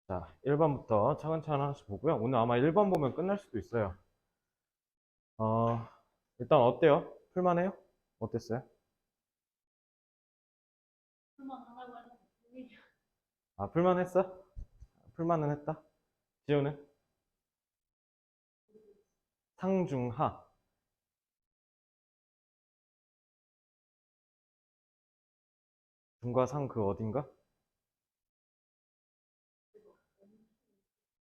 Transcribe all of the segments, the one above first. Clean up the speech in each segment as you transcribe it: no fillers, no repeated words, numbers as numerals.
자, 1번부터 차근차근 하나씩 보고요. 오늘 아마 1번 보면 끝날 수도 있어요. 어, 일단 어때요? 풀만해요? 어땠어요? 아, 풀만했어? 풀만은 했다? 지우는? 상중하. 중과 상 그 어딘가?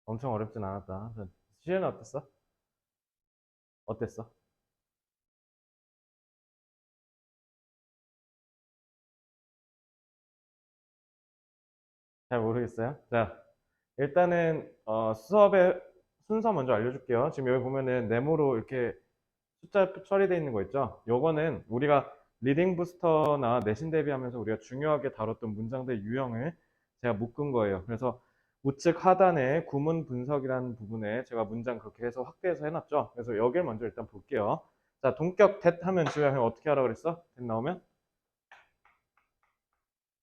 엄청 어렵진 않았다. 지우는 어땠어? 어땠어? 잘 모르겠어요. 자, 일단은 수업의 순서 먼저 알려줄게요. 지금 여기 보면은 네모로 이렇게 숫자 처리되어 있는 거 있죠? 요거는 우리가 리딩 부스터나 내신 대비하면서 우리가 중요하게 다뤘던 문장들 유형을 제가 묶은 거예요. 그래서 우측 하단에 구문 분석이라는 부분에 제가 문장 그렇게 해서 확대해서 해놨죠. 그래서 여기를 먼저 일단 볼게요. 자, 동격 that 하면 지금 어떻게 하라 그랬어? that 나오면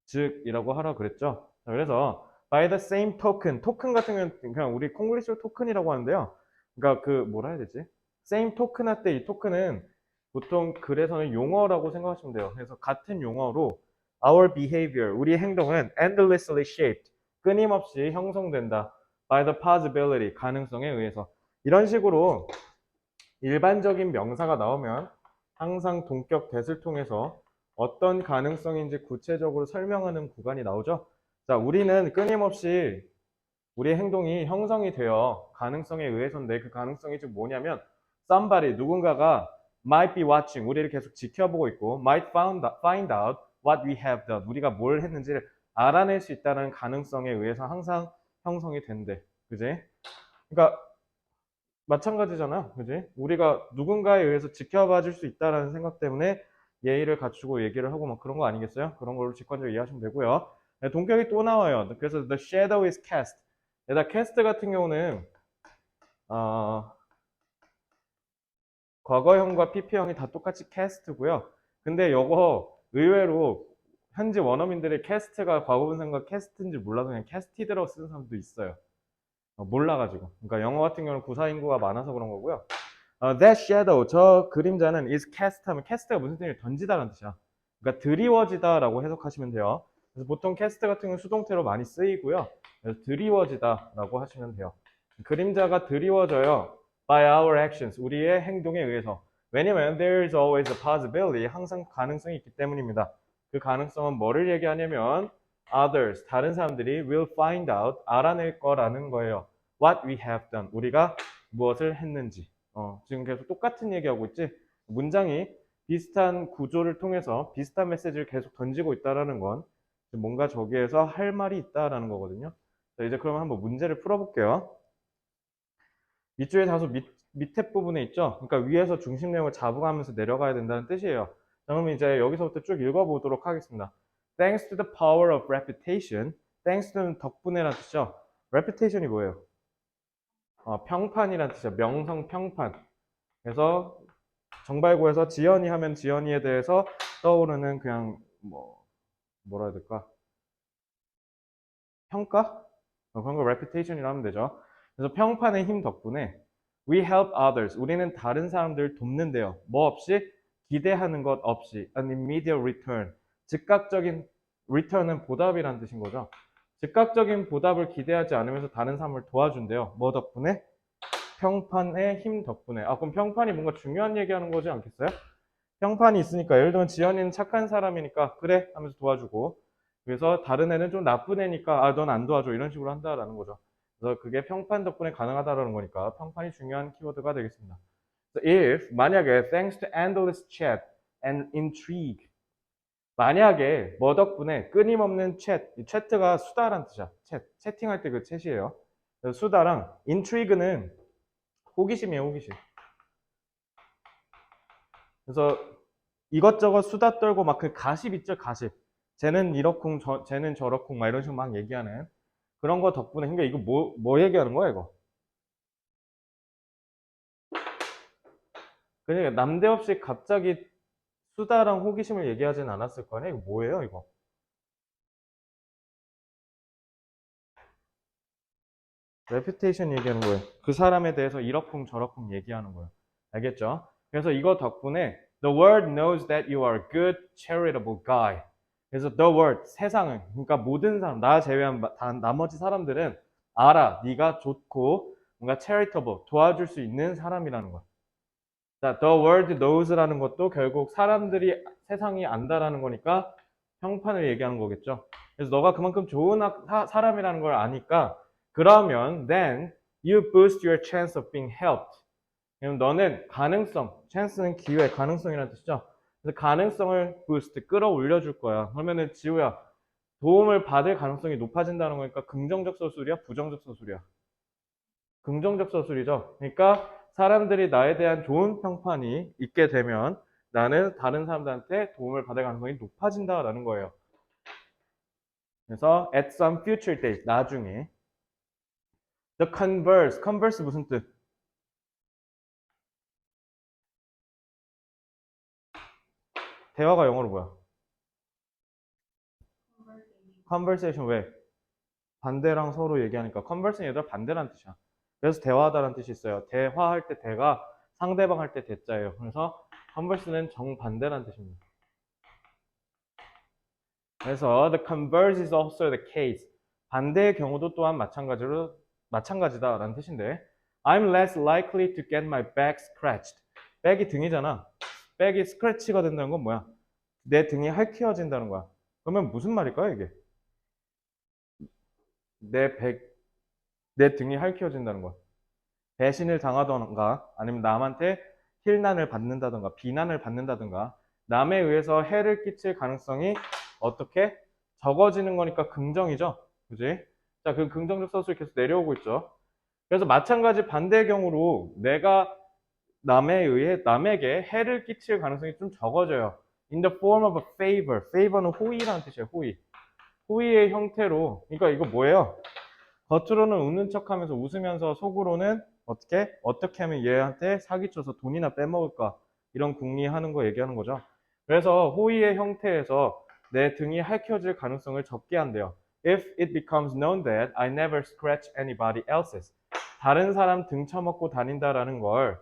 즉이라고 하라 그랬죠. 자, 그래서 by the same token, 토큰 같은 경우는 그냥 우리 콩글리시로 토큰이라고 하는데요. 그러니까 그 뭐라 해야 되지? same token 할 때 이 토큰은 보통 글에서는 용어라고 생각하시면 돼요. 그래서 같은 용어로 our behavior, 우리 행동은 endlessly shaped, 끊임없이 형성된다. by the possibility, 가능성에 의해서. 이런 식으로 일반적인 명사가 나오면 항상 동격 that을 통해서 어떤 가능성인지 구체적으로 설명하는 구간이 나오죠. 자, 우리는 끊임없이 우리의 행동이 형성이 되어 가능성에 의해서인데 그 가능성이 지금 뭐냐면 somebody, 누군가가 might be watching, 우리를 계속 지켜보고 있고 might find out what we have done, 우리가 뭘 했는지를 알아낼 수 있다는 가능성에 의해서 항상 형성이 된대. 그지? 그러니까 마찬가지잖아. 그지? 우리가 누군가에 의해서 지켜봐 줄 수 있다는 생각 때문에 예의를 갖추고 얘기를 하고 막 그런 거 아니겠어요? 그런 걸로 직관적으로 이해하시면 되고요. 네, 동격이 또 나와요. 그래서 the shadow is cast. 얘다 cast 같은 경우는 어, 과거형과 PP형이 다 똑같이 cast고요. 근데 요거 의외로 현지 원어민들이 cast가 과거분사인가 cast인지 몰라서 그냥 casted라고 쓰는 사람도 있어요. 몰라가지고. 그러니까 영어 같은 경우는 구사 인구가 많아서 그런 거고요. That shadow, 저 그림자는 is cast 하면 cast가 무슨 뜻이냐면 던지다라는 뜻이야. 그러니까 드리워지다라고 해석하시면 돼요. 그래서 보통 cast 같은 경우는 수동태로 많이 쓰이고요. 그래서 드리워지다라고 하시면 돼요. 그림자가 드리워져요. By our actions, 우리의 행동에 의해서. 왜냐면 there is always a possibility, 항상 가능성이 있기 때문입니다. 그 가능성은 뭐를 얘기하냐면 others, 다른 사람들이 will find out, 알아낼 거라는 거예요. What we have done, 우리가 무엇을 했는지. 지금 계속 똑같은 얘기하고 있지? 문장이 비슷한 구조를 통해서 비슷한 메시지를 계속 던지고 있다는 건 뭔가 저기에서 할 말이 있다라는 거거든요. 자, 이제 그러면 한번 문제를 풀어볼게요. 밑줄에 다소 밑에 부분에 있죠? 그러니까 위에서 중심 내용을 잡아가면서 내려가야 된다는 뜻이에요. 자, 그럼 이제 여기서부터 쭉 읽어보도록 하겠습니다. Thanks to the power of reputation. Thanks to는 덕분에라는 뜻이죠. reputation이 뭐예요? 평판이라는 뜻이죠. 명성 평판. 그래서 정발구에서 지연이 하면 지연이에 대해서 떠오르는 그냥 뭐라 해야 될까? 평가? 그런 거 reputation이라 하면 되죠. 그래서 평판의 힘 덕분에 we help others. 우리는 다른 사람들을 돕는데요. 뭐 없이? 기대하는 것 없이 an immediate return. 즉각적인 return은 보답이라는 뜻인 거죠. 즉각적인 보답을 기대하지 않으면서 다른 사람을 도와준대요. 뭐 덕분에? 평판의 힘 덕분에. 그럼 평판이 뭔가 중요한 얘기하는 거지 않겠어요? 평판이 있으니까 예를 들면 지연이는 착한 사람이니까 그래 하면서 도와주고 그래서 다른 애는 좀 나쁜 애니까 넌 안 도와줘 이런 식으로 한다라는 거죠. 그래서 그게 평판 덕분에 가능하다라는 거니까 평판이 중요한 키워드가 되겠습니다. So if 만약에 thanks to endless chat and intrigue 만약에 뭐 덕분에 끊임없는 채트가 수다란 뜻이야. 채팅할 때 그 챗이에요. 수다랑 intrigue는 호기심이에요, 호기심. 그래서 이것저것 수다 떨고 막 그 가십 있죠, 가십. 쟤는 이렇쿵, 쟤는 저렇쿵, 막 이런 식으로 막 얘기하는 그런 거 덕분에, 그러니까 이거 뭐 얘기하는 거야, 이거? 그러니까 남대없이 갑자기 수다랑 호기심을 얘기하진 않았을 거 아니야? 이거 뭐예요, 이거? reputation 얘기하는 거예요. 그 사람에 대해서 이러쿵저러쿵 얘기하는 거예요. 알겠죠? 그래서 이거 덕분에 the world knows that you are a good, charitable guy. 그래서 the world, 세상은, 그러니까 모든 사람, 나 제외한 나머지 사람들은 알아, 네가 좋고 뭔가 charitable, 도와줄 수 있는 사람이라는 거야. 자, the world knows라는 것도 결국 사람들이 세상이 안다라는 거니까 평판을 얘기하는 거겠죠. 그래서 너가 그만큼 좋은 사람이라는 걸 아니까 그러면 then you boost your chance of being helped. 그럼 너는 가능성, chance는 기회, 가능성이라는 뜻이죠. 그래서 가능성을 boost, 끌어올려 줄 거야. 그러면은 지우야, 도움을 받을 가능성이 높아진다는 거니까 긍정적 서술이야, 부정적 서술이야? 긍정적 서술이죠. 그러니까 사람들이 나에 대한 좋은 평판이 있게 되면 나는 다른 사람들한테 도움을 받을 가능성이 높아진다라는 거예요. 그래서 at some future date, 나중에. The converse, converse 무슨 뜻? 대화가 영어로 뭐야? conversation 왜? 반대랑 서로 얘기하니까 converse는 얘들아 반대란 뜻이야. 그래서 대화하다라는 뜻이 있어요. 대화할 때 대가 상대방 할 때 대자예요. 그래서 converse는 정반대란 뜻입니다. 그래서 the converse is also the case. 반대의 경우도 또한 마찬가지다라는 뜻인데 I'm less likely to get my back scratched. 백이 등이잖아. 백이 스크래치가 된다는 건 뭐야? 내 등이 핥혀진다는 거야. 그러면 무슨 말일까요, 이게? 내 등이 핥혀진다는 거야. 배신을 당하던가 아니면 남한테 힐난을 받는다던가 비난을 받는다던가 남에 의해서 해를 끼칠 가능성이 어떻게 적어지는 거니까 긍정이죠. 그지? 자, 그 긍정적 서술이 계속 내려오고 있죠. 그래서 마찬가지 반대의 경우로 내가 남에게 해를 끼칠 가능성이 좀 적어져요. In the form of a favor. favor는 호의라는 뜻이에요. 호의. 호의의 형태로. 그러니까 이거 뭐예요? 겉으로는 웃는 척하면서 웃으면서 속으로는 어떻게 하면 얘한테 사기쳐서 돈이나 빼먹을까 이런 궁리하는 거 얘기하는 거죠. 그래서 호의의 형태에서 내 등이 핥혀질 가능성을 적게 한대요. If it becomes known that I never scratch anybody else's. 다른 사람 등 쳐먹고 다닌다라는 걸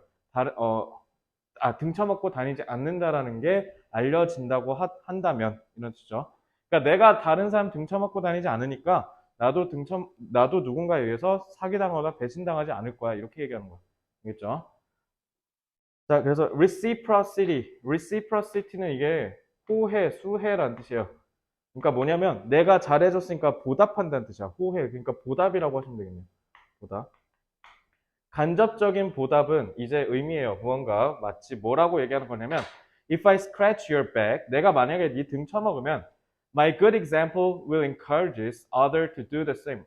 등쳐먹고 다니지 않는다라는 게 알려진다고 한다면 이런 뜻이죠. 그러니까 내가 다른 사람 등쳐먹고 다니지 않으니까 나도 누군가에 의해서 사기당하거나 배신당하지 않을 거야. 이렇게 얘기하는 거야. 알겠죠? 자, 그래서 reciprocity는 이게 호해, 수해라는 뜻이에요. 그러니까 뭐냐면 내가 잘해줬으니까 보답한다는 뜻이야. 호해. 그러니까 보답이라고 하시면 되겠네요. 보답. 간접적인 보답은 이제 의미예요. 무언가 마치 뭐라고 얘기하는 거냐면 If I scratch your back, 내가 만약에 네 등 쳐먹으면 My good example will encourage others to do the same.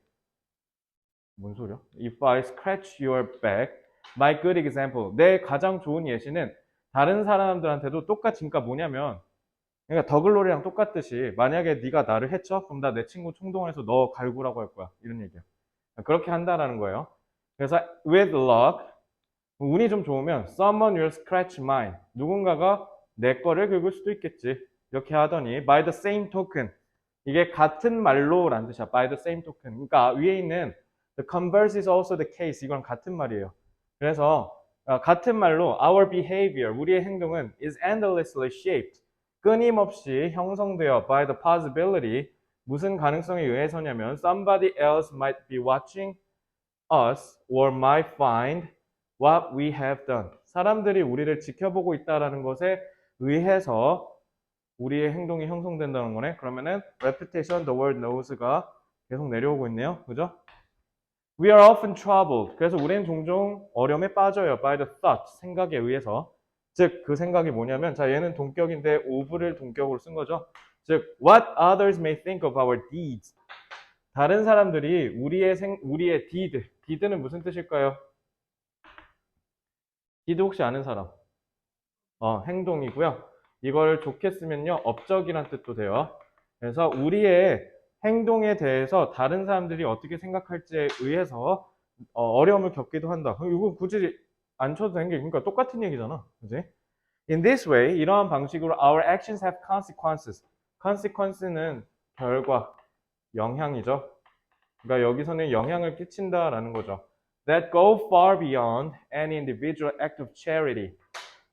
뭔 소리야? If I scratch your back, my good example. 내 가장 좋은 예시는 다른 사람들한테도 똑같이, 그러니까 뭐냐면, 그러니까 더글로리랑 똑같듯이 만약에 네가 나를 해쳐? 그럼 나 내 친구 총동원해서 너 갈구라고 할 거야. 이런 얘기야. 그렇게 한다라는 거예요. 그래서 with luck, 운이 좀 좋으면 someone will scratch mine. 누군가가 내 거를 긁을 수도 있겠지. 이렇게 하더니 by the same token. 이게 같은 말로라는 뜻이야. by the same token. 그러니까 위에 있는 the converse is also the case. 이건 같은 말이에요. 그래서 같은 말로 our behavior, 우리의 행동은 is endlessly shaped. 끊임없이 형성되어 by the possibility. 무슨 가능성에 의해서냐면 somebody else might be watching us or might find what we have done. 사람들이 우리를 지켜보고 있다라는 것에 의해서 우리의 행동이 형성된다는 거네. 그러면은 reputation, the world knows가 계속 내려오고 있네요. 그죠? We are often troubled. 그래서 우리는 종종 어려움에 빠져요. By the thought, 생각에 의해서. 즉, 그 생각이 뭐냐면, 자, 얘는 동격인데 of를 동격으로 쓴 거죠. 즉, what others may think of our deeds. 다른 사람들이 우리의 deed는 무슨 뜻일까요? deed 혹시 아는 사람? 행동이고요. 이걸 좋게 쓰면요, 업적이란 뜻도 돼요. 그래서 우리의 행동에 대해서 다른 사람들이 어떻게 생각할지에 의해서 어려움을 겪기도 한다. 이거 굳이 안 쳐도 되는 게, 그러니까 똑같은 얘기잖아. 그지? In this way, 이러한 방식으로 our actions have consequences. consequence는 결과, 영향이죠. 그러니까 여기서는 영향을 끼친다라는 거죠. That go far beyond any individual act of charity.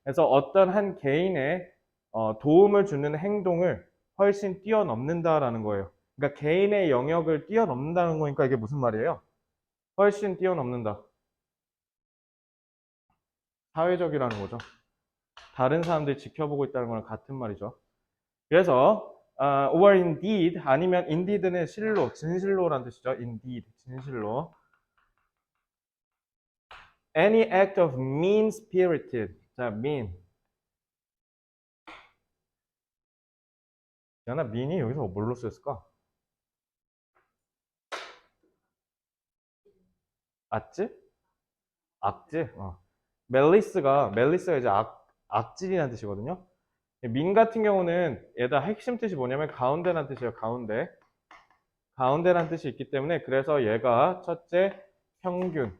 그래서 어떤 한 개인의 도움을 주는 행동을 훨씬 뛰어넘는다라는 거예요. 그러니까 개인의 영역을 뛰어넘는다는 거니까 이게 무슨 말이에요? 훨씬 뛰어넘는다. 사회적이라는 거죠. 다른 사람들이 지켜보고 있다는 거랑 같은 말이죠. 그래서 or indeed 아니면 indeed는 실로, 진실로라는 뜻이죠. indeed, 진실로. Any act of mean-spirited. 자, mean. 야나 mean이 여기서 뭘로 쓰였을까? 악질? 악질? 멜리스가 이제 악질이라는 뜻이거든요. 민 같은 경우는 얘다 핵심 뜻이 뭐냐면 가운데라는 뜻이에요. 가운데. 가운데라는 뜻이 있기 때문에 그래서 얘가 첫째 평균이라는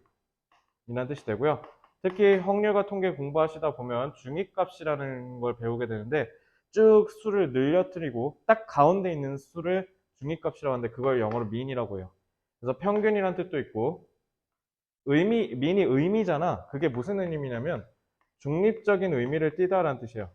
뜻이 되고요. 특히 확률과 통계 공부하시다 보면 중위값이라는 걸 배우게 되는데 쭉 수를 늘려뜨리고 딱 가운데 있는 수를 중위값이라고 하는데 그걸 영어로 mean이라고 해요. 그래서 평균이라는 뜻도 있고 mean이 의미잖아. 그게 무슨 의미냐면 중립적인 의미를 띠다라는 뜻이에요.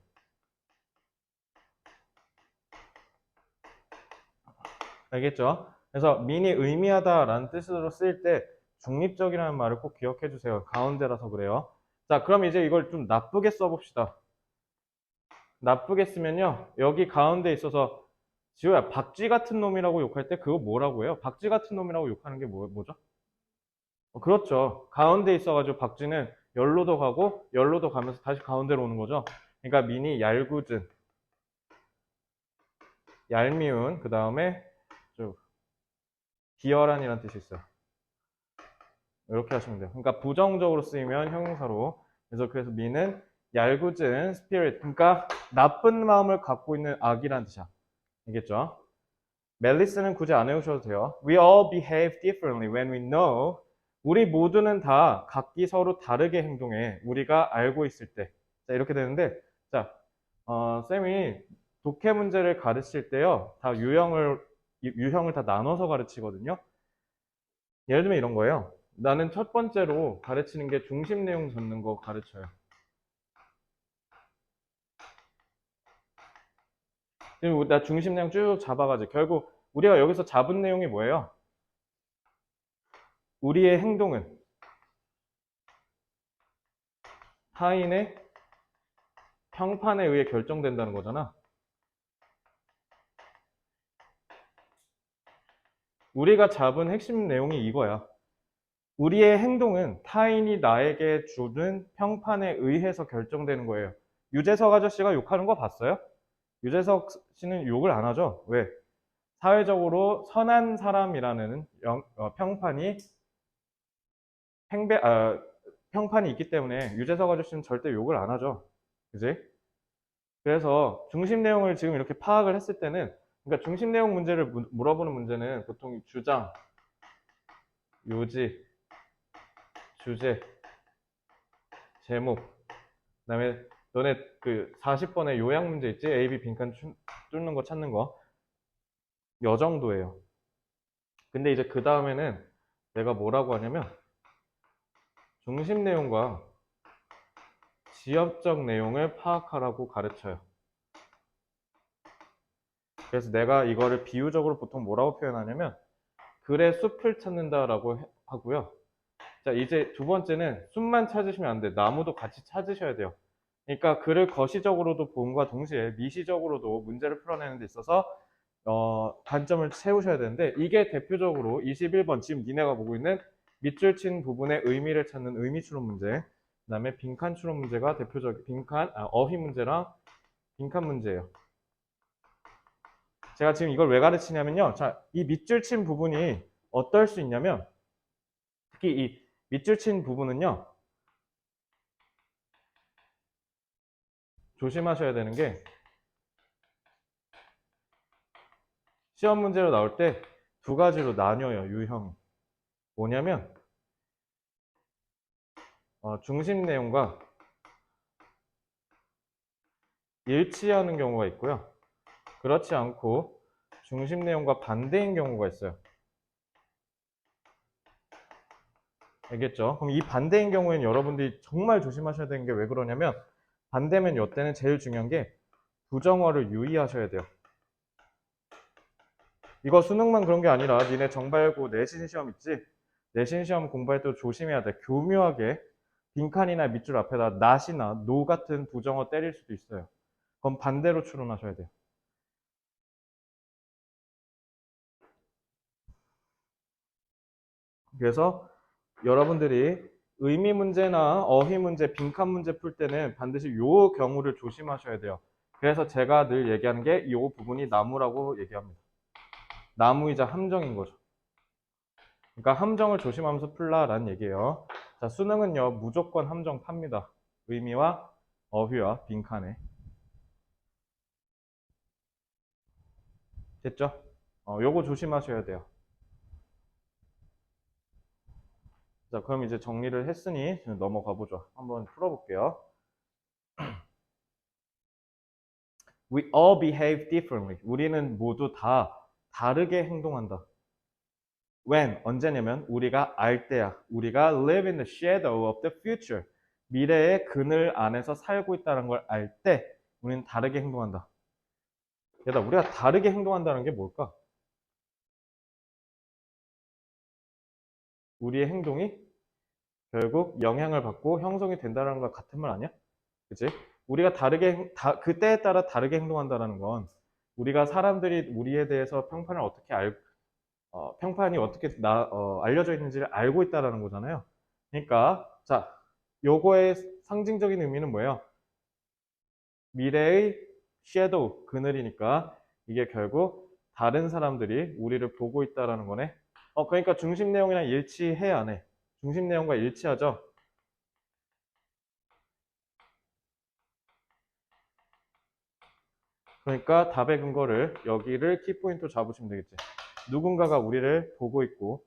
알겠죠? 그래서 mean이 의미하다라는 뜻으로 쓰일 때 중립적이라는 말을 꼭 기억해 주세요. 가운데라서 그래요. 자, 그럼 이제 이걸 좀 나쁘게 써봅시다. 나쁘게 쓰면요. 여기 가운데 있어서 지호야, 박쥐 같은 놈이라고 욕할 때 그거 뭐라고 해요? 박쥐 같은 놈이라고 욕하는 게 뭐죠? 그렇죠. 가운데 있어가지고 박쥐는 열로도 가고 열로도 가면서 다시 가운데로 오는 거죠. 그러니까 민이 얄궂은, 얄미운, 그 다음에 좀 비열한이라는 뜻이 있어요. 이렇게 하시면 돼요. 그러니까 부정적으로 쓰이면 형용사로. 그래서 민은 얄궂은 spirit. 그러니까 나쁜 마음을 갖고 있는 악이라는 뜻이야. 알겠죠? 멜리스는 굳이 안 외우셔도 돼요. We all behave differently when we know. 우리 모두는 다 각기 서로 다르게 행동해. 우리가 알고 있을 때. 자, 이렇게 되는데, 자, 쌤이 독해 문제를 가르칠 때요. 다 유형을 다 나눠서 가르치거든요. 예를 들면 이런 거예요. 나는 첫 번째로 가르치는 게 중심 내용 잡는 거 가르쳐요. 지금 나 중심 내용 쭉 잡아가지고 결국 우리가 여기서 잡은 내용이 뭐예요? 우리의 행동은 타인의 평판에 의해 결정된다는 거잖아. 우리가 잡은 핵심 내용이 이거야. 우리의 행동은 타인이 나에게 주는 평판에 의해서 결정되는 거예요. 유재석 아저씨가 욕하는 거 봤어요? 유재석 씨는 욕을 안 하죠. 왜? 사회적으로 선한 사람이라는 평판이 평판이 있기 때문에 유재석 아저씨는 절대 욕을 안 하죠. 그지? 그래서 중심 내용을 지금 이렇게 파악을 했을 때는, 그러니까 중심 내용 문제를 물어보는 문제는 보통 주장, 요지, 주제, 제목, 그다음에 너네 그 40번의 요약 문제 있지? A, B 빈칸 뚫는 거 찾는 거. 요 정도예요. 근데 이제 그 다음에는 내가 뭐라고 하냐면 중심 내용과 지엽적 내용을 파악하라고 가르쳐요. 그래서 내가 이거를 비유적으로 보통 뭐라고 표현하냐면 글의 숲을 찾는다라고 하고요. 자, 이제 두 번째는 숲만 찾으시면 안 돼. 나무도 같이 찾으셔야 돼요. 그러니까 글을 거시적으로도 봄과 동시에 미시적으로도 문제를 풀어내는 데 있어서 관점을 세우셔야 되는데 이게 대표적으로 21번 지금 니네가 보고 있는 밑줄 친 부분의 의미를 찾는 의미 추론 문제, 그 다음에 빈칸 추론 문제가 대표적 어휘 문제랑 빈칸 문제예요. 제가 지금 이걸 왜 가르치냐면요. 자, 이 밑줄 친 부분이 어떨 수 있냐면 특히 이 밑줄 친 부분은요. 조심하셔야 되는 게 시험 문제로 나올 때 두 가지로 나뉘어요. 유형이. 뭐냐면 중심 내용과 일치하는 경우가 있고요. 그렇지 않고 중심 내용과 반대인 경우가 있어요. 알겠죠? 그럼 이 반대인 경우에는 여러분들이 정말 조심하셔야 되는 게 왜 그러냐면 반대면 이때는 제일 중요한 게 부정어를 유의하셔야 돼요. 이거 수능만 그런 게 아니라 니네 정발고 내신 시험 있지? 내신 시험 공부할 때 조심해야 돼. 교묘하게 빈칸이나 밑줄 앞에다 not이나 no 같은 부정어 때릴 수도 있어요. 그럼 반대로 추론하셔야 돼요. 그래서 여러분들이 의미 문제나 어휘 문제, 빈칸 문제 풀 때는 반드시 요 경우를 조심하셔야 돼요. 그래서 제가 늘 얘기하는 게 이 부분이 나무라고 얘기합니다. 나무이자 함정인 거죠. 그러니까 함정을 조심하면서 풀라라는 얘기예요. 자, 수능은요, 무조건 함정 팝니다. 의미와 어휘와 빈칸에. 됐죠? 요거 조심하셔야 돼요. 자, 그럼 이제 정리를 했으니 넘어가 보죠. 한번 풀어볼게요. We all behave differently. 우리는 모두 다 다르게 행동한다. When? 언제냐면 우리가 알 때야. 우리가 live in the shadow of the future. 미래의 그늘 안에서 살고 있다는 걸 알 때 우리는 다르게 행동한다. 게다가 우리가 다르게 행동한다는 게 뭘까? 우리의 행동이 결국 영향을 받고 형성이 된다는 것 같은 말 아니야? 그치? 우리가 그때에 따라 다르게 행동한다는 건 우리가 사람들이 우리에 대해서 평판이 어떻게 알려져 있는지를 알고 있다는 거잖아요. 그러니까, 자, 요거의 상징적인 의미는 뭐예요? 미래의 섀도우, 그늘이니까 이게 결국 다른 사람들이 우리를 보고 있다는 거네. 그러니까 중심 내용이랑 일치해, 안 해? 중심 내용과 일치하죠? 그러니까 답의 근거를 여기를 키포인트로 잡으시면 되겠지. 누군가가 우리를 보고 있고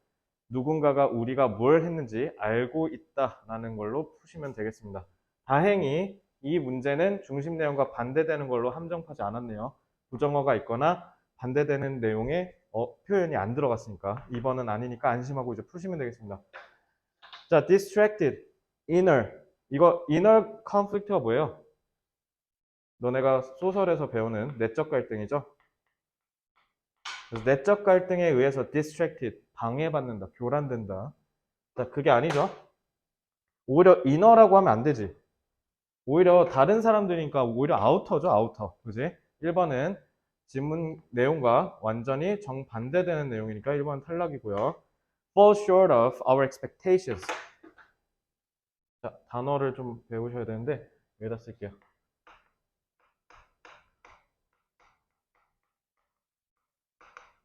누군가가 우리가 뭘 했는지 알고 있다라는 걸로 푸시면 되겠습니다. 다행히 이 문제는 중심 내용과 반대되는 걸로 함정하지 않았네요. 부정어가 있거나 반대되는 내용의 표현이 안 들어갔으니까 2번은 아니니까 안심하고 이제 푸시면 되겠습니다. 자, distracted, inner. 이거 inner conflict가 뭐예요? 너네가 소설에서 배우는 내적 갈등이죠. 그래서 내적 갈등에 의해서 distracted, 방해받는다, 교란된다. 자, 그게 아니죠. 오히려 inner라고 하면 안 되지. 오히려 다른 사람들이니까 오히려 아우터죠, 아우터. 그지? 1번은 지문 내용과 완전히 정반대되는 내용이니까 1번 탈락이고요. fall short of our expectations. 자, 단어를 좀 배우셔야 되는데 여기다 쓸게요.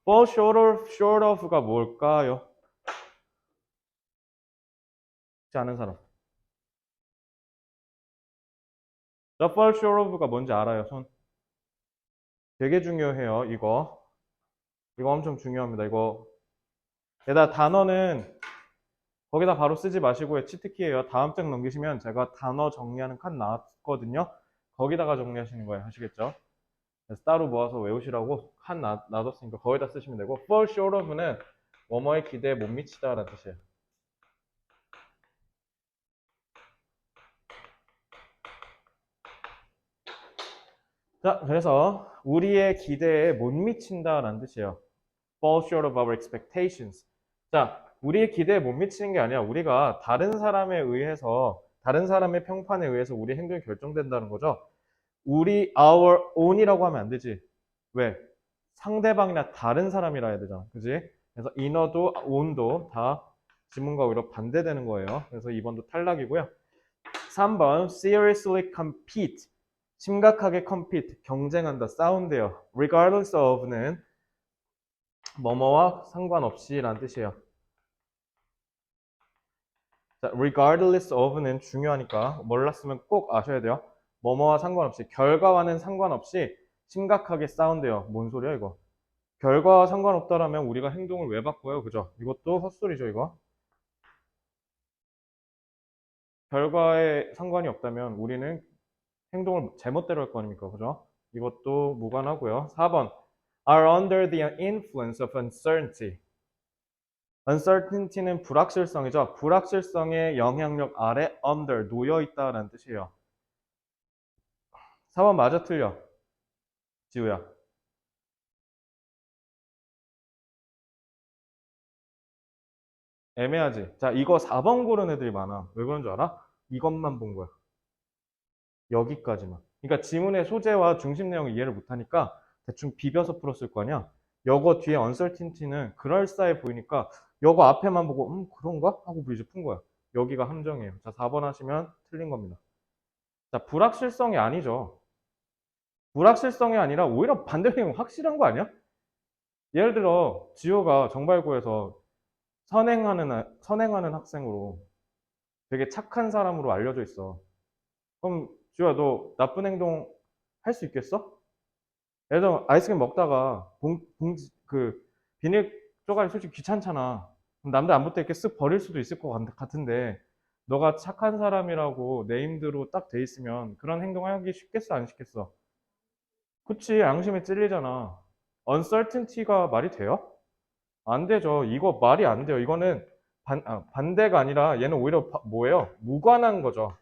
fall short of가 뭘까요? 혹시 아는 사람? 자, fall short of가 뭔지 알아요, 손? 되게 중요해요, 이거. 이거 엄청 중요합니다, 이거. 게다가 단어는 거기다 바로 쓰지 마시고요. 치트키예요. 다음 장 넘기시면 제가 단어 정리하는 칸 나왔거든요. 거기다가 정리하시는 거예요. 아시겠죠? 그래서 따로 모아서 외우시라고 칸 놔뒀으니까 거기다 쓰시면 되고 fall short of는 뭐뭐의 기대에 못 미치다라는 뜻이에요. 자, 그래서 우리의 기대에 못 미친다라는 뜻이에요. fall short of our expectations. 자, 우리의 기대에 못 미치는 게 아니라 우리가 다른 사람에 의해서 다른 사람의 평판에 의해서 우리 행동이 결정된다는 거죠. 우리 our own이라고 하면 안 되지. 왜? 상대방이나 다른 사람이라 해야 되잖아. 그지? 그래서 inner도 own도 다 지문과 오히려 반대되는 거예요. 그래서 2번도 탈락이고요. 3번 seriously compete. 심각하게 compete, 경쟁한다, 싸운대요. regardless of는 뭐뭐와 상관없이 라는 뜻이에요. 자, regardless of는 중요하니까 몰랐으면 꼭 아셔야 돼요. 뭐뭐와 상관없이, 결과와는 상관없이 심각하게 싸운대요. 뭔 소리야 이거? 결과와 상관없다라면 우리가 행동을 왜 바꿔요? 그죠? 이것도 헛소리죠, 이거. 결과에 상관이 없다면 우리는 행동을 제멋대로 할 거 아닙니까? 그죠? 이것도 무관하고요. 4번. are under the influence of uncertainty. uncertainty는 불확실성이죠. 불확실성의 영향력 아래 under 놓여 있다라는 뜻이에요. 4번 맞아 틀려? 지우야. 애매하지? 자, 이거 4번 고른 애들이 많아. 왜 그런 줄 알아? 이것만 본 거야. 여기까지만. 그러니까 지문의 소재와 중심 내용을 이해를 못하니까 대충 비벼서 풀었을 거 아니야? 요거 뒤에 uncertainty는 그럴싸해 보이니까 요거 앞에만 보고 그런가? 하고 이제 푼 거야. 여기가 함정이에요. 자, 4번 하시면 틀린 겁니다. 자, 불확실성이 아니죠. 불확실성이 아니라 오히려 반대로 확실한 거 아니야? 예를 들어 지호가 정발고에서 선행하는 학생으로 되게 착한 사람으로 알려져 있어. 그럼 지호야 너 나쁜 행동 할 수 있겠어? 예를 들어 아이스크림 먹다가 그 비닐 쪼가리 솔직히 귀찮잖아. 그럼 남들 안 볼 때 이렇게 쓱 버릴 수도 있을 것 같은데 너가 착한 사람이라고 네임드로 딱 돼 있으면 그런 행동을 하기 쉽겠어 안 쉽겠어? 그치, 양심에 찔리잖아. uncertainty가 말이 돼요? 안 되죠. 이거 말이 안 돼요. 이거는 반대가 아니라 얘는 오히려 뭐예요? 무관한 거죠.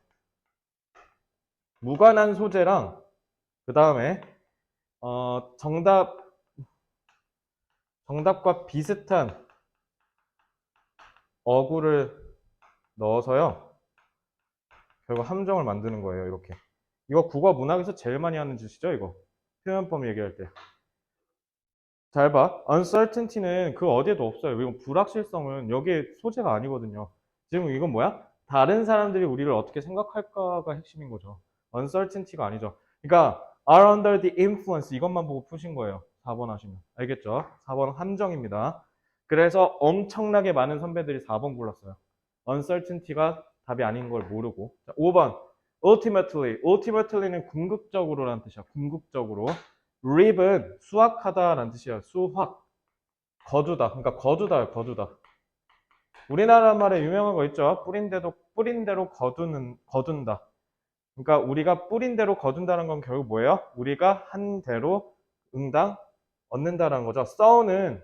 무관한 소재랑 그 다음에 정답과 비슷한 어구를 넣어서요. 결국 함정을 만드는 거예요. 이렇게. 이거 국어 문학에서 제일 많이 하는 짓이죠. 이거. 표현법 얘기할 때. 잘 봐. uncertainty는 그 어디에도 없어요. 이건 불확실성은 여기에 소재가 아니거든요. 지금 이건 뭐야? 다른 사람들이 우리를 어떻게 생각할까가 핵심인 거죠. uncertainty가 아니죠. 그러니까 are under the influence 이것만 보고 푸신 거예요. 4번 하시면. 알겠죠? 4번 함정입니다. 그래서 엄청나게 많은 선배들이 4번 골랐어요. uncertainty가 답이 아닌 걸 모르고. 자, 5번. ultimately. ultimately는 궁극적으로라는 뜻이야. 궁극적으로. 립은 수확하다라는 뜻이에요. 수확. 거두다. 그러니까 거두다요. 거두다. 우리나라 말에 유명한 거 있죠. 뿌린 대로 거둔다. 그러니까 우리가 뿌린 대로 거둔다는 건 결국 뭐예요? 우리가 한 대로 응당 얻는다라는 거죠. sow는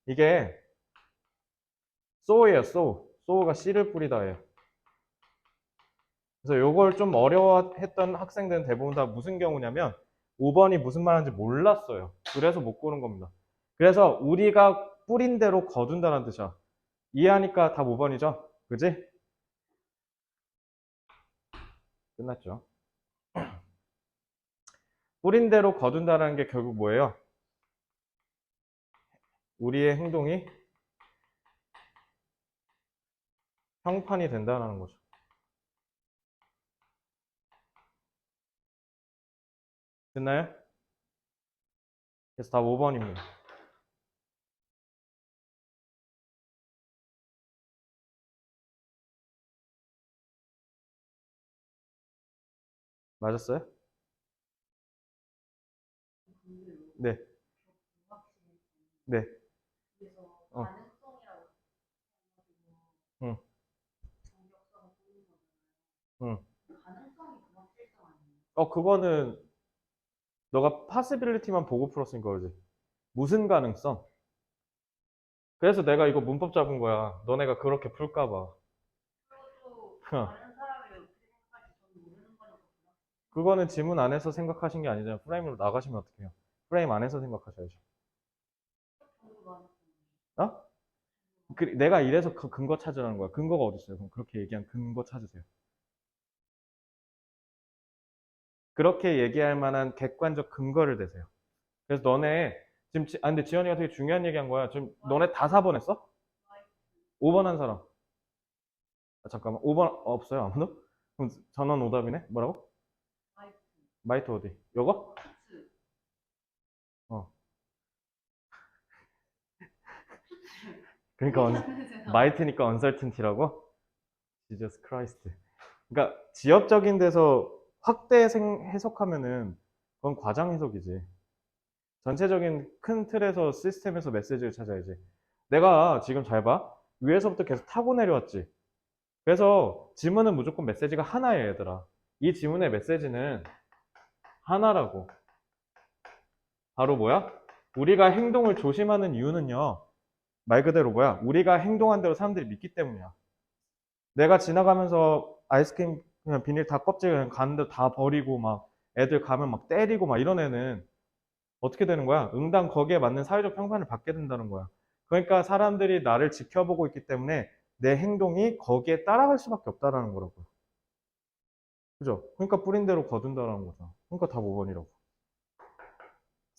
이게 sow예요. sow가 씨를 뿌리다예요. 그래서 요걸 좀 어려워했던 학생들은 대부분 다 무슨 경우냐면 5번이 무슨 말하는지 몰랐어요. 그래서 못 고른 겁니다. 그래서 우리가 뿌린 대로 거둔다는 뜻이야. 이해하니까 답 5번이죠? 그지? 끝났죠. 뿌린 대로 거둔다는 게 결국 뭐예요? 우리의 행동이 평판이 된다는 거죠. 됐나요? 그래서 답 5번입니다. 맞았어요? 네. 네. 어. 응. 응. 그거는 너가 possibility만 보고 풀었으니까 그러지. 무슨 가능성? 그래서 내가 이거 문법 잡은 거야. 너네가 그렇게 풀까 봐. 그거는 지문 안에서 생각하신 게 아니잖아요. 프레임으로 나가시면 어떡해요? 프레임 안에서 생각하셔야죠. 어? 내가 이래서 그 근거 찾으라는 거야. 근거가 어디 있어요? 그럼 그렇게 얘기한 근거 찾으세요. 그렇게 얘기할 만한 객관적 근거를 대세요. 그래서 너네 지금 근데 지연이가 되게 중요한 얘기한 거야. 지금 너네 다 4번 했어? 5번 한 사람. 잠깐만. 5번 없어요, 아무도? 그럼 전원 오답이네? 뭐라고? 마이트 어디? 요거? 어. 그러니까 마이트니까 언설튼티라고? 지저스 크라이스트. 그러니까 지엽적인 데서 확대 해석하면은 그건 과장 해석이지. 전체적인 큰 틀에서 시스템에서 메시지를 찾아야지. 내가 지금 잘 봐. 위에서부터 계속 타고 내려왔지. 그래서 지문은 무조건 메시지가 하나예요, 얘들아. 이 지문의 메시지는 하나라고. 바로 뭐야? 우리가 행동을 조심하는 이유는요. 말 그대로 뭐야? 우리가 행동한 대로 사람들이 믿기 때문이야. 내가 지나가면서 아이스크림 그냥 비닐 다 껍질 그냥 가는데 다 버리고 막 애들 가면 막 때리고 막 이런 애는 어떻게 되는 거야? 응당 거기에 맞는 사회적 평판을 받게 된다는 거야. 그러니까 사람들이 나를 지켜보고 있기 때문에 내 행동이 거기에 따라갈 수밖에 없다라는 거라고. 그죠? 그러니까 뿌린 대로 거둔다라는 거죠. 그러니까 답 5번이라고.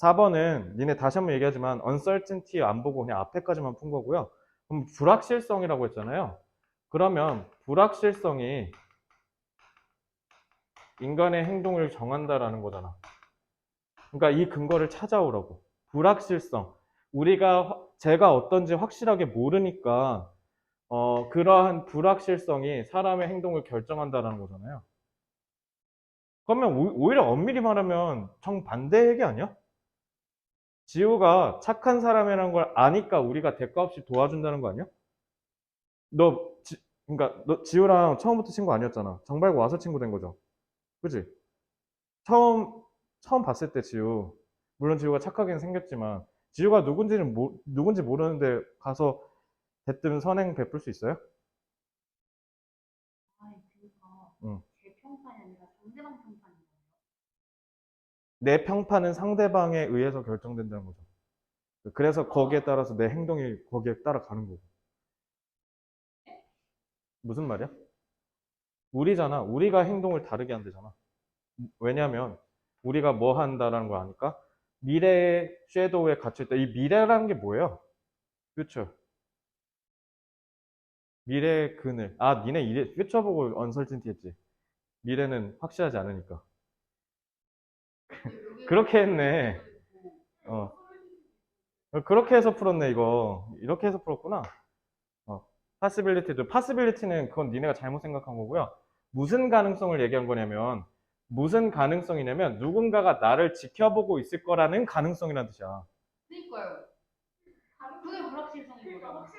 4번은 니네 다시 한번 얘기하지만 uncertainty 안 보고 그냥 앞에까지만 푼 거고요. 그럼 불확실성이라고 했잖아요. 그러면 불확실성이 인간의 행동을 정한다라는 거잖아. 그러니까 이 근거를 찾아오라고. 불확실성. 제가 어떤지 확실하게 모르니까 그러한 불확실성이 사람의 행동을 결정한다라는 거잖아요. 그러면 오히려 엄밀히 말하면 정반대 얘기 아니야? 지우가 착한 사람이라는 걸 아니까 우리가 대가 없이 도와준다는 거 아니야? 너, 그러니까 너 지우랑 처음부터 친구 아니었잖아. 정발고 와서 친구 된 거죠. 그지? 처음, 처음 봤을 때 지우. 물론 지우가 착하긴 생겼지만, 지우가 누군지 모르는데 가서 대뜸 선행 베풀 수 있어요? 아니, 그러니까 응. 제 평판이 아니라 상대방 평판인 거예요. 내 평판은 상대방에 의해서 결정된다는 거죠. 그래서 거기에 따라서 내 행동이 거기에 따라가는 거고. 무슨 말이야? 우리잖아. 우리가 행동을 다르게 한대잖아. 왜냐면 우리가 뭐 한다라는 걸 아니까 미래의 섀도우에 갇혀있다. 이 미래라는 게 뭐예요? 그렇죠. 미래의 그늘. 아, 니네 이래 퓨처 보고 언설진티 했지. 미래는 확실하지 않으니까. 그렇게 했네. 어. 그렇게 해서 풀었네, 이거. 이렇게 해서 풀었구나. 어. 파스빌리티는 그건 니네가 잘못 생각한 거고요. 무슨 가능성을 얘기한 거냐면, 무슨 가능성이냐면, 누군가가 나를 지켜보고 있을 거라는 가능성이라는 뜻이야. 그니까요. 그게 불확실성인 거잖아.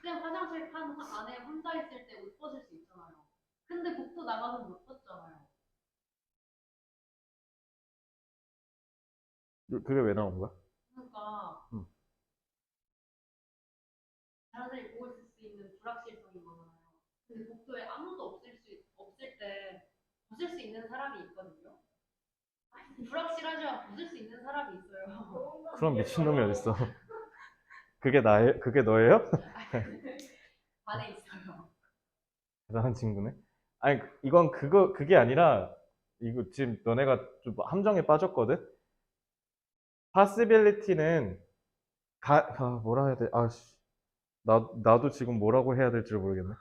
쌤 화장실 칸 안에 혼자 있을 때 옷 벗을 수 있잖아요. 근데 복도 나가서 못 벗잖아요. 그게 왜 나온 거야? 그러니까 음. 사람들이 보고 있을 수 있는 불확실성인 거잖아요. 근데 복도에 아무도 없을 때 벗을 수 있는 사람이 있거든요. 불확실하지만 벗을 수 있는 사람이 있어요. 그럼 미친놈이 어딨어. 그게 너예요? 안에 있어요. 대단한 친구네. 아니, 이건 그게 아니라, 이거 지금 너네가 좀 함정에 빠졌거든? possibility는, 뭐라 해야 돼? 아씨. 나도 지금 뭐라고 해야 될지 모르겠네.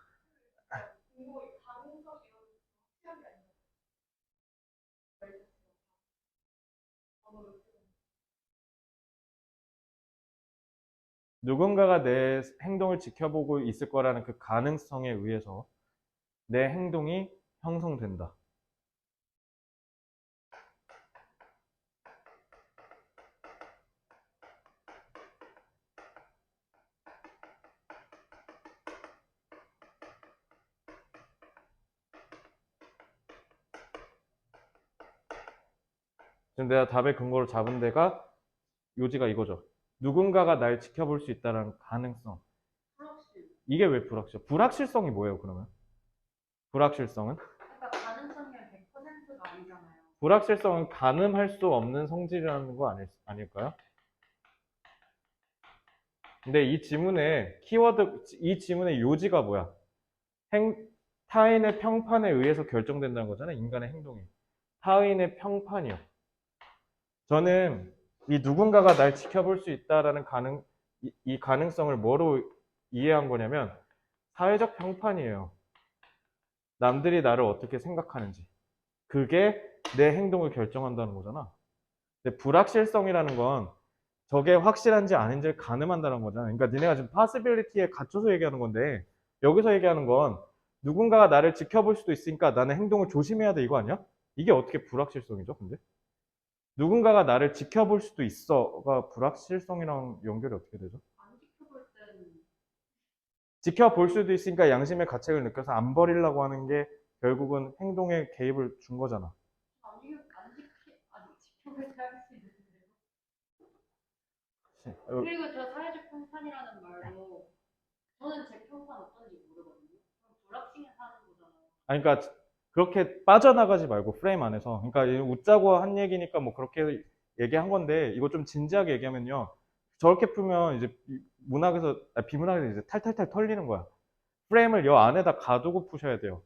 누군가가 내 행동을 지켜보고 있을 거라는 그 가능성에 의해서 내 행동이 형성된다. 지금 내가 답의 근거를 잡은 데가 요지가 이거죠. 누군가가 날 지켜볼 수 있다는 가능성. 불확실. 이게 왜 불확실성이 뭐예요, 그러면? 불확실성은? 그러니까 가능성이 100%가 아니잖아요. 불확실성은 가늠할 수 없는 성질이라는 거 아닐까요? 근데 이 지문의 요지가 뭐야? 행, 타인의 평판에 의해서 결정된다는 거잖아요, 인간의 행동이. 타인의 평판이요. 저는 이 누군가가 날 지켜볼 수 있다라는 이 가능성을 뭐로 이해한 거냐면, 사회적 평판이에요. 남들이 나를 어떻게 생각하는지. 그게 내 행동을 결정한다는 거잖아. 근데 불확실성이라는 건 저게 확실한지 아닌지를 가늠한다는 거잖아. 그러니까 니네가 지금 possibility에 갇혀서 얘기하는 건데 여기서 얘기하는 건 누군가가 나를 지켜볼 수도 있으니까 나는 행동을 조심해야 돼 이거 아니야? 이게 어떻게 불확실성이죠, 근데? 누군가가 나를 지켜볼 수도 있어가 불확실성이랑 연결이 어떻게 되죠? 안 지켜볼 땐 지켜볼 수도 있으니까 양심의 가책을 느껴서 안 버리려고 하는 게 결국은 행동에 개입을 준 거잖아. 안 지켜볼 때 할 수 있는데. 그치. 그리고 저 사회적 평판이라는 말도 저는 제 평판 어떤지 모르거든요. 그럼 불확실하는 거잖아요. 아니, 그러니까 그렇게 빠져나가지 말고 프레임 안에서. 그러니까 이 웃자고 한 얘기니까 뭐 그렇게 얘기한 건데 이거 좀 진지하게 얘기하면요. 저렇게 풀면 이제 문학에서 비문학에서 이제 탈탈탈 털리는 거야. 프레임을 여 안에다 가두고 푸셔야 돼요.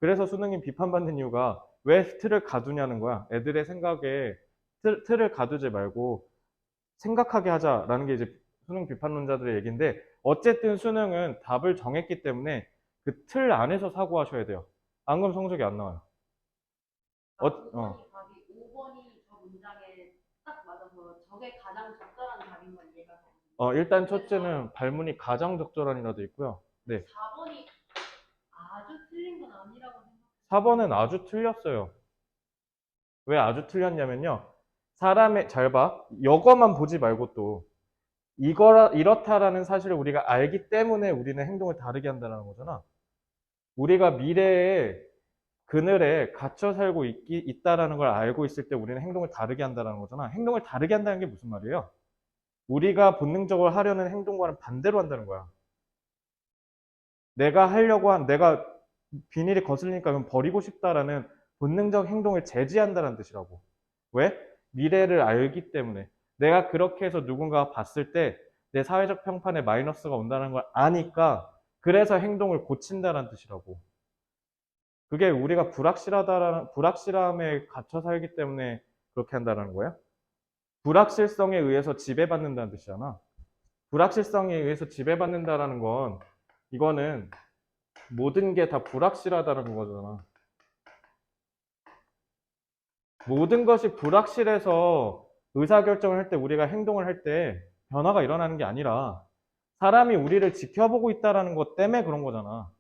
그래서 수능이 비판받는 이유가 왜 틀을 가두냐는 거야. 애들의 생각에 틀을 가두지 말고 생각하게 하자라는 게 이제 수능 비판론자들의 얘기인데 어쨌든 수능은 답을 정했기 때문에 그 틀 안에서 사고하셔야 돼요. 안 그러면 성적이 안 나와요. 어, 아, 어. 5번이 답이 5번이 저 문장에 딱 맞아서 저게 가장 적절한 답인 건 이해가 되거든요. 일단 근데 첫째는 발문이 가장 적절한이라도 있고요. 네. 4번이 아주 틀린 건 아니라고 생각해요. 4번은 아주 틀렸어요. 왜 아주 틀렸냐면요. 사람의, 잘 봐. 이거만 보지 말고 또, 이렇다라는 사실을 우리가 알기 때문에 우리는 행동을 다르게 한다는 거잖아. 우리가 미래에 그늘에 갇혀 살고 있다라는 걸 알고 있을 때 우리는 행동을 다르게 한다는 거잖아. 행동을 다르게 한다는 게 무슨 말이에요? 우리가 본능적으로 하려는 행동과는 반대로 한다는 거야. 내가 비닐이 거슬리니까 그럼 버리고 싶다라는 본능적 행동을 제지한다는 뜻이라고. 왜? 미래를 알기 때문에. 내가 그렇게 해서 누군가가 봤을 때 내 사회적 평판에 마이너스가 온다는 걸 아니까 그래서 행동을 고친다는 뜻이라고. 그게 우리가 불확실함에 갇혀 살기 때문에 그렇게 한다는 거야. 불확실성에 의해서 지배받는다는 뜻이잖아. 불확실성에 의해서 지배받는다라는 건 이거는 모든 게 다 불확실하다는 거잖아. 모든 것이 불확실해서 의사결정을 할 때 우리가 행동을 할 때 변화가 일어나는 게 아니라 사람이 우리를 지켜보고 있다는 것 때문에 그런 거잖아.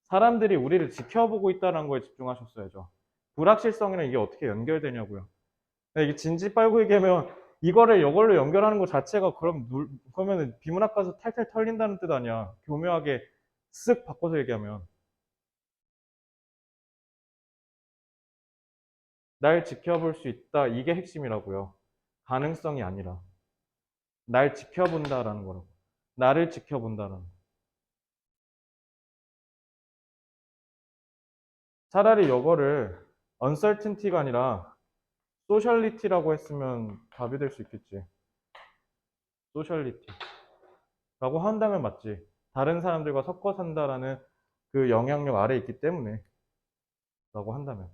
사람들이 우리를 지켜보고 있다는 거에 집중하셨어야죠. 불확실성이랑 이게 어떻게 연결되냐고요. 이게 진지 빨고 얘기하면 이거를 이걸로 연결하는 것 자체가 그러면은 비문학 가서 탈탈 털린다는 뜻 아니야. 교묘하게 쓱 바꿔서 얘기하면. 날 지켜볼 수 있다. 이게 핵심이라고요. 가능성이 아니라. 날 지켜본다라는 거라고. 나를 지켜본다라는 거. 차라리 이거를 uncertainty가 아니라 sociality라고 했으면 답이 될 수 있겠지. sociality. 라고 한다면 맞지. 다른 사람들과 섞어 산다라는 그 영향력 아래 있기 때문에. 라고 한다면.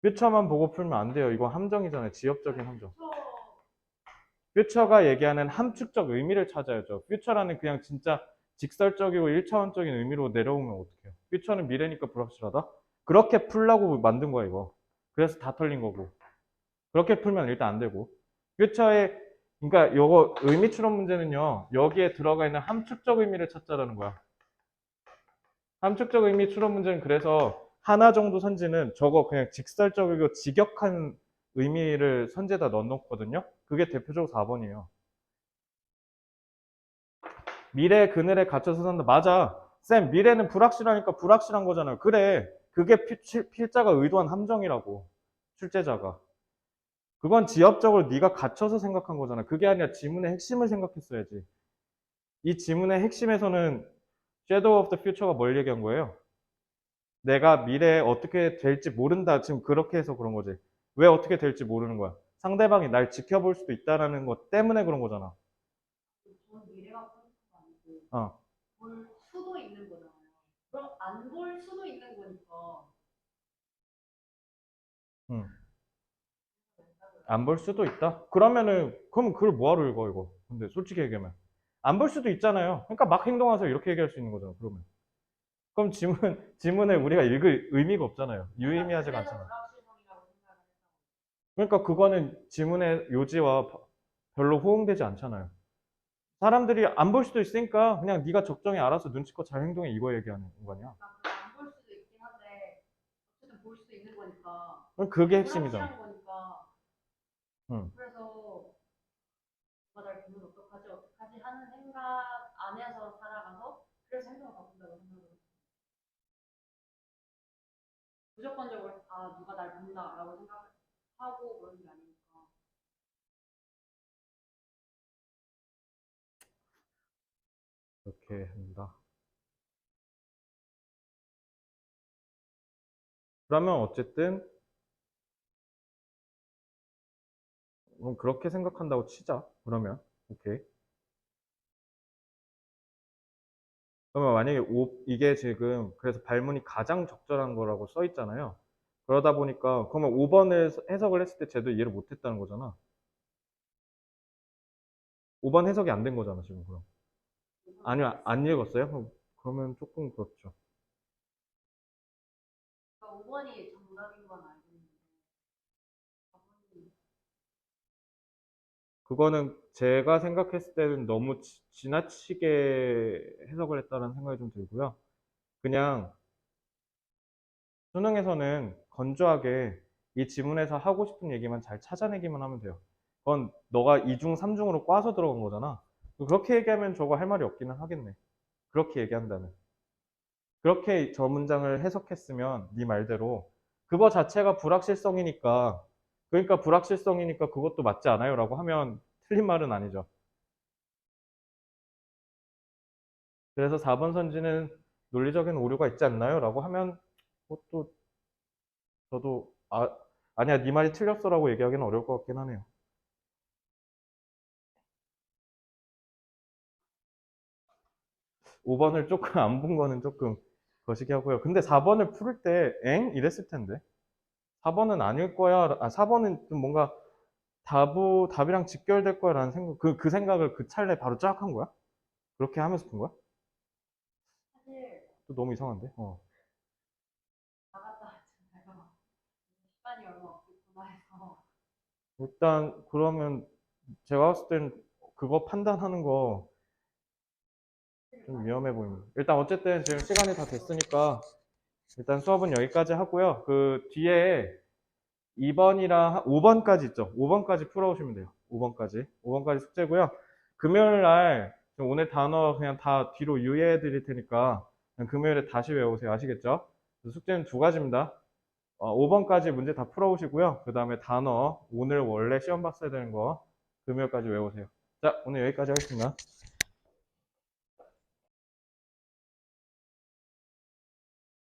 퓨처만 보고 풀면 안 돼요. 이거 함정이잖아요. 지엽적인 함정. 퓨처가 얘기하는 함축적 의미를 찾아야죠. 퓨처라는 그냥 진짜 직설적이고 1차원적인 의미로 내려오면 어떡해요. 퓨처는 미래니까 불확실하다? 그렇게 풀라고 만든 거야, 이거. 그래서 다 털린 거고. 그렇게 풀면 일단 안 되고. 퓨처의, 그러니까 요거 의미 추론 문제는요, 여기에 들어가 있는 함축적 의미를 찾자라는 거야. 함축적 의미 추론 문제는 그래서 하나 정도 선지는 저거 그냥 직설적이고 직역한 의미를 선지에다 넣어놓거든요. 그게 대표적으로 4번이에요. 미래 그늘에 갇혀서 산다. 맞아. 쌤, 미래는 불확실하니까 불확실한 거잖아요. 그래. 그게 필자가 의도한 함정이라고. 출제자가. 그건 지엽적으로 네가 갇혀서 생각한 거잖아. 그게 아니라 지문의 핵심을 생각했어야지. 이 지문의 핵심에서는 Shadow of the Future가 뭘 얘기한 거예요? 내가 미래에 어떻게 될지 모른다. 지금 그렇게 해서 그런 거지. 왜 어떻게 될지 모르는 거야. 상대방이 날 지켜볼 수도 있다라는 것 때문에 그런 거잖아. 저는 미래가 포인트가 아니고 어. 볼 수도 있는 거잖아요. 그럼 안 볼 수도 있는 거니까. 응. 안 볼 수도 있다? 그러면은, 그럼 그걸 뭐하러 읽어, 이거. 근데 솔직히 얘기하면. 안 볼 수도 있잖아요. 그러니까 막 행동하세요. 이렇게 얘기할 수 있는 거잖아, 그러면. 그럼 지문을 우리가 읽을 의미가 없잖아요. 유의미하지가 그래서 않잖아. 불확실성이라고 생각을 했던 그러니까 그거는 지문의 요지와 별로 호응되지 않잖아요. 사람들이 안 볼 수도 있으니까 그냥 네가 적정히 알아서 눈치껏 잘 행동해 이거 얘기하는 거 아니야. 안볼 수도 있긴 한데 어쨌든 볼 수도 있는 거니까 그럼 그게 핵심이잖아. 불확실한 거니까 응. 그래서 누가 날 보면 어떡하지 하는 생각 안에서 살아가서 그래서 행동을 바꾼다고 생각을 무조건적으로 아 누가 날 본다라고 생각하고 그런 게 아니니까 이렇게 합니다. 그러면 어쨌든 그렇게 생각한다고 치자. 그러면 오케이. 그러면 만약에 이게 지금 그래서 발문이 가장 적절한 거라고 써 있잖아요. 그러다 보니까 그러면 5번을 해석을 했을 때 쟤도 이해를 못 했다는 거잖아. 5번 해석이 안 된 거잖아, 지금 그럼. 아니요, 안 읽었어요? 그러면 조금 그렇죠. 그러니까 5번이 정답인 건 알고 있는데 4번이 그거는 제가 생각했을 때는 너무 지나치게 해석을 했다는 생각이 좀 들고요. 그냥 수능에서는 건조하게 이 지문에서 하고 싶은 얘기만 잘 찾아내기만 하면 돼요. 그건 너가 2중, 3중으로 꽈서 들어간 거잖아. 그렇게 얘기하면 저거 할 말이 없기는 하겠네. 그렇게 얘기한다면. 그렇게 저 문장을 해석했으면 네 말대로 그거 자체가 불확실성이니까 그러니까 불확실성이니까 그것도 맞지 않아요? 라고 하면 틀린 말은 아니죠. 그래서 4번 선지는 논리적인 오류가 있지 않나요? 라고 하면 그것도 저도 아니야 네 말이 틀렸어 라고 얘기하기는 어려울 것 같긴 하네요. 5번을 조금 안 본 거는 조금 거시기 하고요. 근데 4번을 풀을 때 엥? 이랬을 텐데. 4번은 아닐 거야. 4번은 좀 뭔가 답이랑 직결될 거야 라는 생각, 그 생각을 그 찰나에 바로 쫙 한 거야? 그렇게 하면서 푼 거야? 사실 또 너무 이상한데? 어. 나갔다 왔잖아요. 시간이 얼마 없겠구나 해서 일단, 그러면 제가 봤을 땐 그거 판단하는 거 좀 위험해 보입니다. 일단 어쨌든 지금 시간이 다 됐으니까 일단 수업은 여기까지 하고요. 그 뒤에 2번이랑 5번까지 있죠. 5번까지 풀어오시면 돼요. 5번까지. 5번까지 숙제고요. 금요일 날 오늘 단어 그냥 다 뒤로 유예해 드릴 테니까 그냥 금요일에 다시 외우세요. 아시겠죠? 숙제는 두 가지입니다. 5번까지 문제 다 풀어오시고요. 그 다음에 단어 오늘 원래 시험 봤어야 되는 거 금요일까지 외우세요. 자, 오늘 여기까지 하겠습니다.